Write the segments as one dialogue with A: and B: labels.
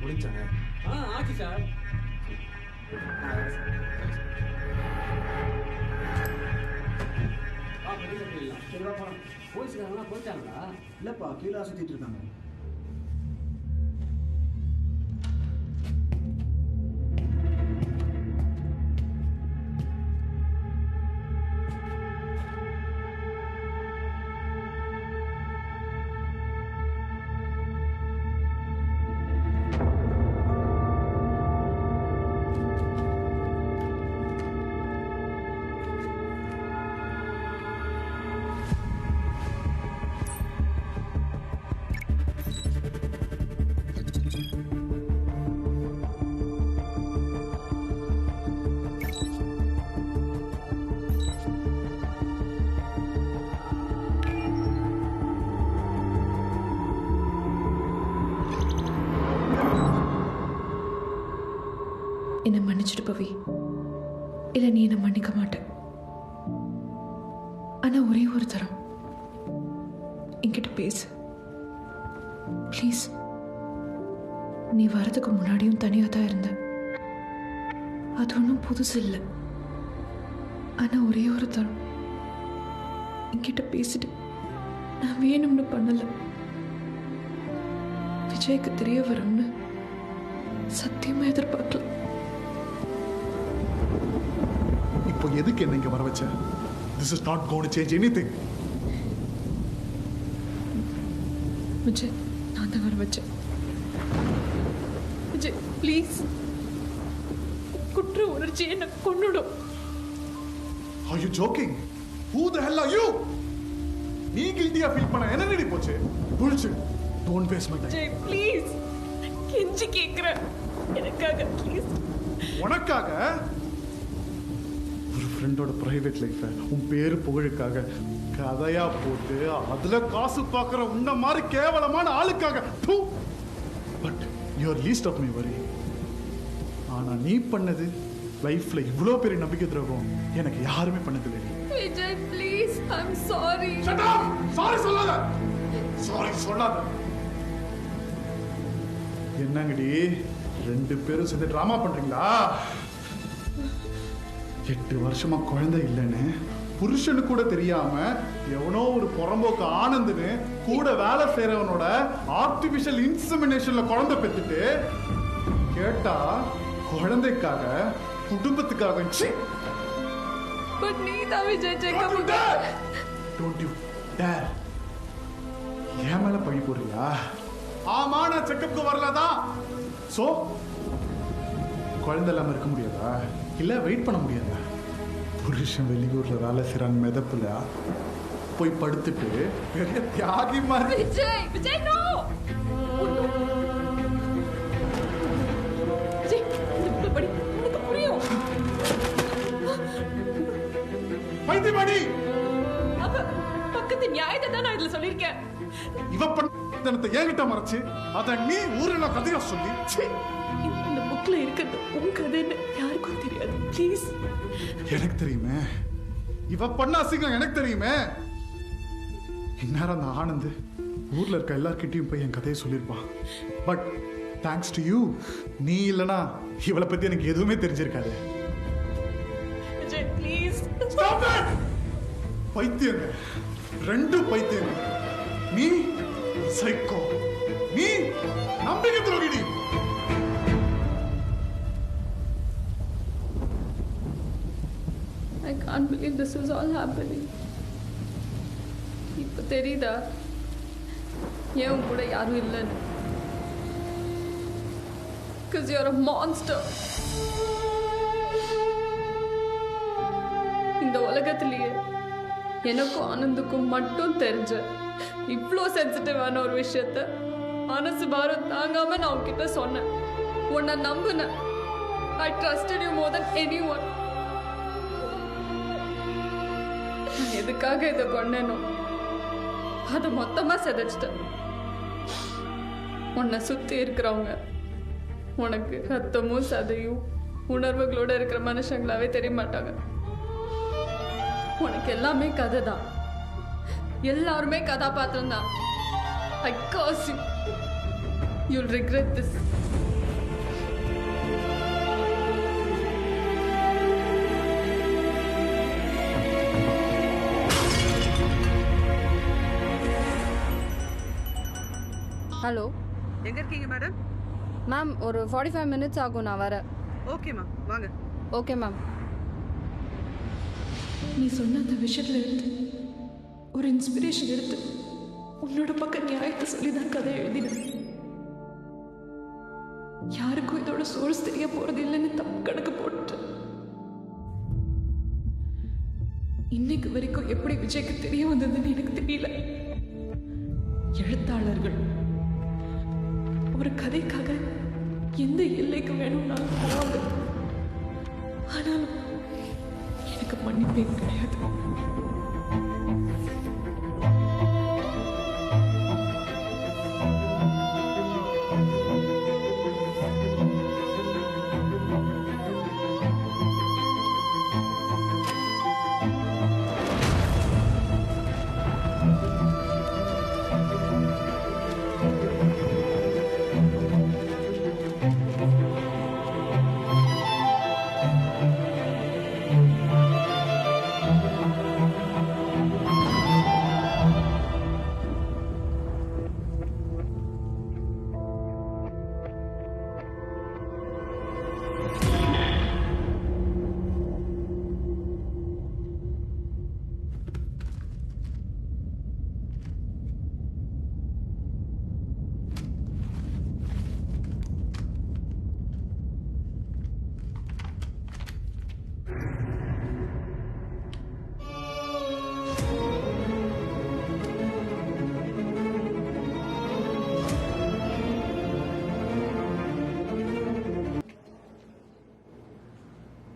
A: முடிஞ்சானே?
B: ஆச்சு சார். போலீஸ்காரங்களாம் போயிட்டாங்களா?
C: இல்லைப்பா, கீழே சுற்றிட்டு இருக்காங்க.
D: என்னை மன்னிச்சுட்டு பவி. இல்லை, நீ என்னை மன்னிக்க மாட்டேன். ஆனா ஒரே ஒரு தரம் என்கிட்ட பேசு ப்ளீஸ். நீ வரதுக்கு முன்னாடியும் தனியாக தான் இருந்த. அது ஒன்றும் புதுசு இல்லை. ஆனா ஒரே ஒரு தரம் என்கிட்ட பேசிட்டு. நான் வேணும்னு பண்ணல. விஜய்க்கு தெரிய வரும்னு சத்தியமா எதிர்பார்க்கல.
A: இப்போ எதுக்கு என்ன இங்க வர வச்ச? This is not going to change anything.
D: Vijay, நான் தான் வர வச்சேன். விஜய் ப்ளீஸ், குற்ற உணர்ச்சி என்ன கொன்னுடும்.
A: Are you joking? Who the hell are you? நீ கில்ட்டியா ஃபீல் பண்ண என்ன நினைடி போச்சு? bullshit. Don't waste my time.
D: Vijay please, கெஞ்சி கேக்குறேன், எனக்காக ப்ளீஸ்.
A: உனக்காக? ஒரு ஃப்ரெண்டோட பிரைவேட் லைஃபை உன் பேரு புகழுக்காக கதையா போட்டு அதுல காசு பார்க்குற உன்ன மாதிரி கேவலமான ஆளுக்காக. But you're least of my worry. ஆனா நீ பண்ணது லைஃப்ல இவ்வளோ பெரிய நம்பிக்கை துரோகம் எனக்கு யாருமே பண்ணதில்லை.
D: Vijay please, I'm sorry.
A: Sorry சொல்லாத, சாரி சொல்லாத. என்னங்கடி ரெண்டு பேரும் சேர்ந்து டிராமா பண்றீங்களா? 8 வருஷமா குழந்தை இல்லைன்னு புருஷனு கூட தெரியாம எவனோ ஒரு புறம்போக்கு ஆனந்துன்னு கூட வேலை செய்யறவனோட ஆர்டிபிஷியல் இன்செமினேஷன்ல குழந்தை பெத்துட்டு கேட்டா குழந்தைக்காக குடும்பத்துக்காக.
D: பட் நீ தான் Vijay checkup.
A: Don't you dare. என் மேல பழி போடுறியா? ஆமா, நான் செக்கப்புக்கு வரலதான். சோ குழந்தை இல்லாம இருக்க முடியாதா? இல்ல வெயிட் பண்ண முடியாதா? புருஷன் வெளியூர்ல வேலை செய்யறான் மிதப்புல போய் படுத்துட்டு பெரிய தியாகி மாதிரி.
D: விஜய், விஜய் நோ. விஜய், இந்த படி உனக்கு புரியும்.
A: பைத்தியமாடி.
D: அப்ப பக்கத்து நியாயத்தை தான் நான் இதுல சொல்லியிருக்கேன்.
A: இவ பண்ணத்தை என்கிட்ட மறைச்சு அத நீ ஊர்ல கதையா சொல்லி.
D: இந்த புக்ல இருக்கிறது உன் கதைன்னு யாருக்கும் தெரியாது. ப்ளீஸ்.
A: எனக்கு தெரியுமே, இவ பண்ண அசிங்கம் எனக்கு தெரியுமே. இந்நேரம் அந்த ஆனந்த் ஊர்ல இருக்க எல்லார்கிட்டையும் போய் என் கதையை சொல்லியிருப்பான். பட் தேங்க்ஸ் டு யூ, நீ இல்லனா இவளை பத்தி எனக்கு எதுவுமே தெரிஞ்சிருக்காது.
D: விஜய் ப்ளீஸ்.
A: பைத்தியங்க, ரெண்டு பைத்தியங்க. நீ சைக்கோ, நீ நம்பிக்கை துரோகிடி.
D: I can't believe this is all happening. இப்ப தெரியுதா ஏன் உன் கூட யாரும் இல்லைன்னு? Because you're a monster. இந்த உலகத்திலேயே எனக்கும் ஆனந்துக்கும் மட்டும் தெரிஞ்ச இவ்வளோ சென்சிட்டிவான ஒரு விஷயத்த மனசு பாரம் தாங்காம நான் உன்கிட்ட சொன்னேன். உன்னை நம்பினேன். I trusted you more than anyone. நான் எதுக்காக இதை கொண்டேனோ அதை மொத்தமா செதைச்சிட்டேன். உன்னை சுத்தி இருக்கிறவங்க உனக்கு ரத்தமும் சதையும் உணர்வுகளோட இருக்கிற மனுஷங்களாவே தெரிய மாட்டாங்க. உனக்கு எல்லாமே கதை தான், எல்லாருமே கதாபாத்திரம் தான். I curse you. You'll regret this. Hello,
E: எங்கே இருக்கீங்க மேடம்?
D: மேம் ஒரு 45 மினிட்ஸ் ஆகும், நான் வரேன்.
E: ஓகேம்மா, வாங்க.
D: Okay ma'am.
F: நீ சொன்ன அந்த விஷயத்துல இருந்து ஒரு இன்ஸ்பிரேஷன் எடுத்து உன்னோட பக்கம் நியாயத்தை சொல்லி தான் கதை எழுதினேன். யாருக்கும் இதோட சோர்ஸ் தெரிய போறது இல்லைன்னு தப்பு கணக்கு போட்டு இன்னைக்கு வரைக்கும் எப்படி விஜய்க்கு தெரிய வந்ததுன்னு எனக்கு தெரியல. எழுத்தாளர்கள் ஒரு கதைக்காக எந்த எல்லைக்கு வேணும்னாலும் போவாங்க. ஆனாலும் எனக்கு மன்னிப்பே கிடையாது.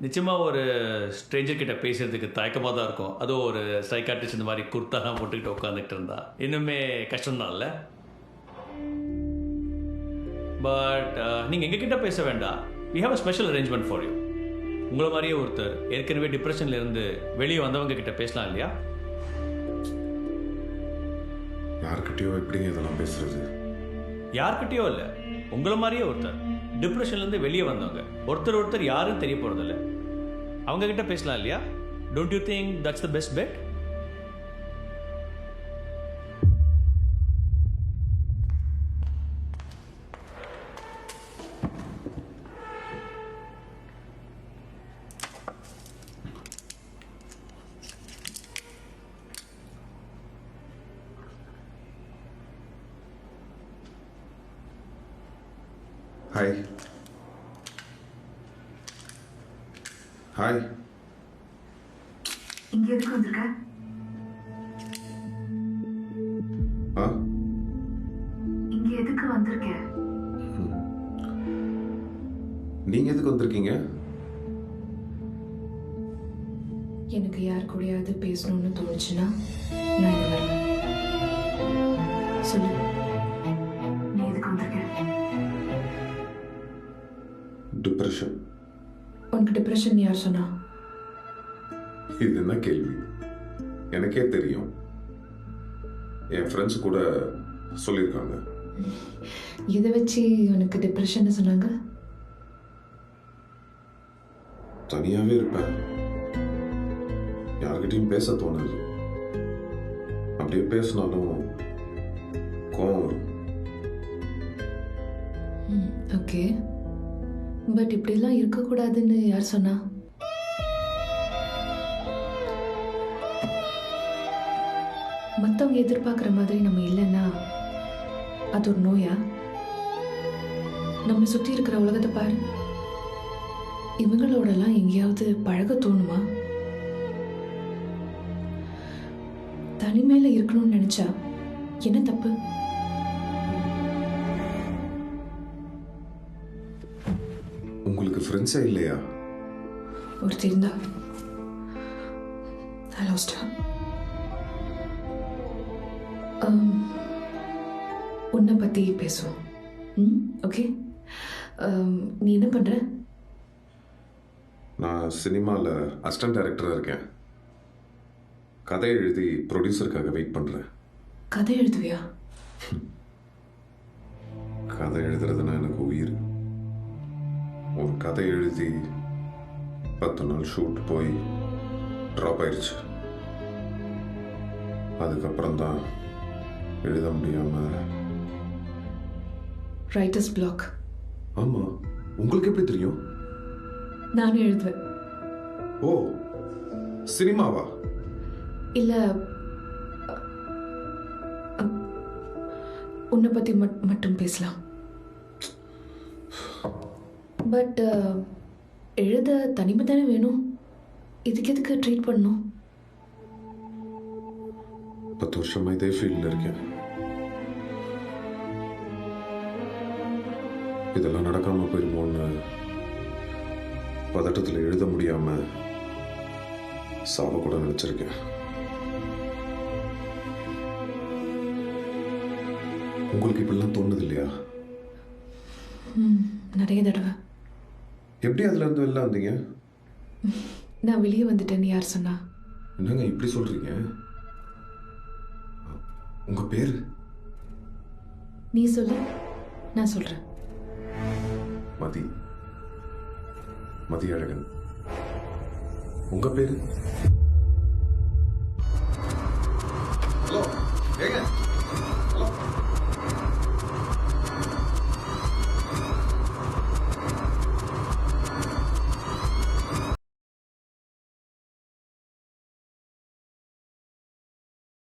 G: நிச்சயமாக ஒரு ஸ்ட்ரேஞ்சர் கிட்ட பேசுறதுக்கு தயக்கமாக தான் இருக்கும். அதுவும் ஒரு சைக்காட்ரிஸ்ட் இந்த மாதிரி குர்த்தாலாம் போட்டுக்கிட்டு உட்காந்துக்கிட்டு இருந்தா இன்னுமே கஷ்டம்தான் இல்லை? பட் நீங்கள் எங்ககிட்ட பேச வேண்டாம். We have a special arrangement for you. உங்களை மாதிரியே ஒருத்தர் ஏற்கனவே டிப்ரெஷன்ல இருந்து வெளியே வந்தவங்க கிட்ட பேசலாம் இல்லையா?
H: யார்கிட்டயோ எப்படிங்க இதெல்லாம் பேசுறது?
G: யார்கிட்டயோ இல்லை, உங்களை மாதிரியே ஒருத்தர் டிப்ரெஷன்லேருந்து வெளியே வந்தவங்க. ஒருத்தர் யாரும் தெரிய போகிறதில்ல, அவங்க கிட்ட பேசலாம் இல்லையா? Don't you think that's the best bet?
H: Hi. Hi.
I: இங்க எதுக்கு வந்திருக்க?
H: ஆ?
I: இங்க எதுக்கு வந்திருக்க?
H: நீங்க எதுக்கு வந்திருக்கீங்க?
F: எனக்கு யார் கூடயாவது பேசணும்னு தோணுச்சுன்னா நான் இங்க வருவேன். சொல்லு,
I: நீ எதுக்கு வந்திருக்க?
H: டிப்ரெஷன்.
F: உனக்கு டிப்ரெஷன் யார் சொன்னா?
H: இது என்ன கேள்வி? எனக்கே தெரியும். என் ஃப்ரெண்ட்ஸ் கூட சொல்லியிருக்காங்க.
F: இதை வச்சு உனக்கு டிப்ரெஷன் சொன்னாங்க?
H: தனியாவே இருப்பேன், யார்கிட்டையும் பேச தோணாது. அப்படியே பேசினாலும் கோவம் வரும்.
F: ஓகே, பட் இப்படிலாம் இருக்கக்கூடாதுன்னு யார் சொன்னா? மற்றவங்க எதிர்பார்க்குற மாதிரி நம்ம இல்லைன்னா அது ஒரு நோயா? நம்ம சுற்றி இருக்கிற உலகத்தை பாரு, இவங்களோடலாம் எங்கேயாவது பழக தோணுமா? தனிமையில் இருக்கணும்னு நினைச்சா என்ன தப்பு?
H: உங்களுக்கு ஃப்ரெண்ட்ஸே இல்லையா?
F: ஒருத்தி இருந்தா, I lost her. உன்னை பற்றி பேசுவோம். ஓகே, நீ என்ன பண்ணுற?
H: நான் சினிமாவில் அசிஸ்டன்ட் டைரக்டராக இருக்கேன். கதை எழுதி ப்ரொடியூசருக்காக வெயிட் பண்ணுறேன்.
F: கதை எழுதுவியா?
H: கதை எழுதுறதுன்னா எனக்கு உயிர். ஒரு கதை எழுதி 10 நாள் ஷூட் போய் ட்ராப் ஆயிடுச்சு. அதுக்கப்புறம் தான் எழுத முடியாமல்
F: ரைட்டர்ஸ் பிளாக்.
H: ஆமா, உங்களுக்கு எப்படி தெரியும்?
F: நானும் எழுதுவேன்.
H: ஓ, சினிமாவா?
F: இல்லை, உன்னை பற்றி மட்டும் பேசலாம். பட் எழுத தனிமை தானே வேணும். இதுக்கு எதுக்கு ட்ரீட் பண்ணணும்?
H: 10 வருஷமா இதே ஃபீல்டில் இருக்கேன். இதெல்லாம் நடக்காம போயிருமோன்னு பதட்டத்தில் எழுத முடியாம சாவ கூட நினைச்சிருக்கேன். உங்களுக்கு இப்படிலாம் தோணுது இல்லையா?
F: நிறைய தடவை.
H: எப்படி அதுல இருந்து வெளில வந்தீங்க?
F: நான் வெளியே வந்துட்டேன்னு யார் சொன்னா?
H: என்னங்க இப்படி சொல்றீங்க? உங்க பேரு?
F: நீ சொல்லு, நான் சொல்றேன்.
H: மதியழகன். உங்க பேரு? ஹலோ, ஏங்க